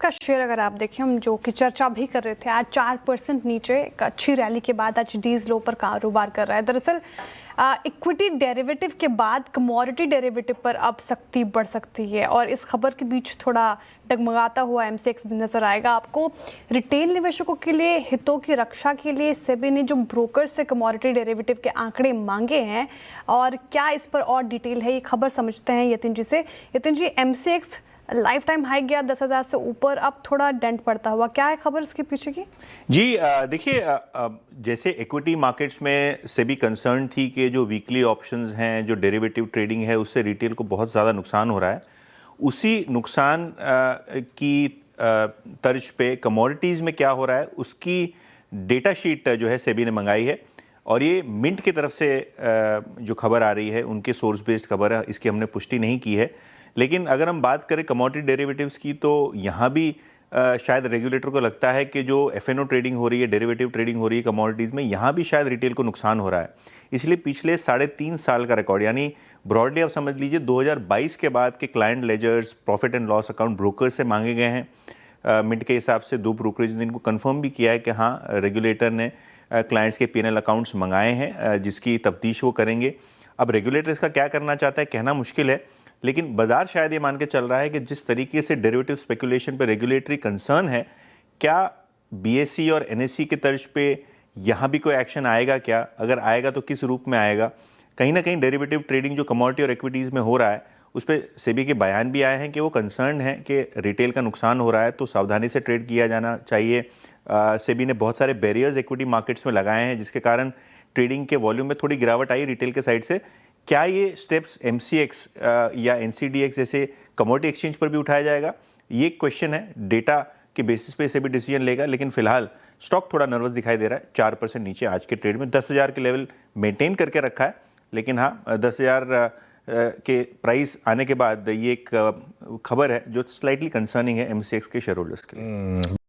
का शेयर अगर आप देखें, हम जो कि चर्चा भी कर रहे थे, आज 4% नीचे एक अच्छी रैली के बाद आज डीज लो पर कारोबार कर रहा है। दरअसल इक्विटी डेरिवेटिव के बाद कमोडिटी डेरिवेटिव पर अब सख्ती बढ़ सकती है और इस खबर के बीच थोड़ा डगमगाता हुआ एमसीएक्स नजर आएगा आपको। रिटेल निवेशकों के लिए हितों की रक्षा के लिए सेबी ने जो ब्रोकर से कमोडिटी डेरिवेटिव के आंकड़े मांगे हैं और क्या इस पर और डिटेल है, ये खबर समझते हैं यतिन जी से। यतिन जी, एमसीएक्स लाइफ टाइम हाई गया 10,000 से ऊपर, अब थोड़ा डेंट पड़ता हुआ, क्या है खबर इसके पीछे की? जी देखिए, जैसे इक्विटी मार्केट्स में सेबी कंसर्न थी कि जो वीकली ऑप्शंस हैं, जो डेरिवेटिव ट्रेडिंग है, उससे रिटेल को बहुत ज़्यादा नुकसान हो रहा है। उसी नुकसान की तर्ज पे कमोडिटीज़ में क्या हो रहा है उसकी डेटा शीट जो है सेबी ने मंगाई है और ये मिंट की तरफ से जो खबर आ रही है, उनके सोर्स बेस्ड खबर है, इसकी हमने पुष्टि नहीं की है। लेकिन अगर हम बात करें कमोडिटी डेरिवेटिव्स की, तो यहाँ भी शायद रेगुलेटर को लगता है कि जो एफएनओ ट्रेडिंग हो रही है, डेरिवेटिव ट्रेडिंग हो रही है कमोडिटीज़ में, यहाँ भी शायद रिटेल को नुकसान हो रहा है। इसलिए पिछले 3.5 साल का रिकॉर्ड, यानी ब्रॉडली आप समझ लीजिए 2022 के बाद के client ledgers, profit and loss account broker से मांगे गए हैं। मिंट के हिसाब से 2 ब्रोकरेज ने इनको कन्फर्म भी किया है कि हाँ, रेगुलेटर ने क्लाइंट्स के पीएनएल अकाउंट्स मंगाए हैं, जिसकी तफ्तीश वो करेंगे। अब रेगुलेटर इसका क्या करना चाहता है कहना मुश्किल है, लेकिन बाजार शायद ये मान के चल रहा है कि जिस तरीके से डेरिवेटिव स्पेकुलेशन पे रेगुलेटरी कंसर्न है, क्या बीएसई और एनएसई के तर्ज पे यहाँ भी कोई एक्शन आएगा क्या? अगर आएगा तो किस रूप में आएगा? कहीं ना कहीं डेरिवेटिव ट्रेडिंग जो कमोडिटी और इक्विटीज़ में हो रहा है, उस पर सेबी के बयान भी आए हैं कि वो कंसर्न है कि रिटेल का नुकसान हो रहा है, तो सावधानी से ट्रेड किया जाना चाहिए। सेबी ने बहुत सारे बैरियर्स इक्विटी मार्केट्स में लगाए हैं, जिसके कारण ट्रेडिंग के वॉल्यूम में थोड़ी गिरावट आई रिटेल के साइड से। क्या ये स्टेप्स एमसीएक्स या एनसीडीएक्स जैसे कमोडिटी एक्सचेंज पर भी उठाया जाएगा? ये क्वेश्चन है, डेटा के बेसिस पे से भी डिसीजन लेगा। लेकिन फिलहाल स्टॉक थोड़ा नर्वस दिखाई दे रहा है, 4% नीचे आज के ट्रेड में। 10,000 के लेवल मेंटेन करके रखा है, लेकिन हाँ, 10,000 के प्राइस आने के बाद ये एक खबर है जो स्लाइटली कंसर्निंग है एमसीएक्स के शेयर होल्डर्स के लिए।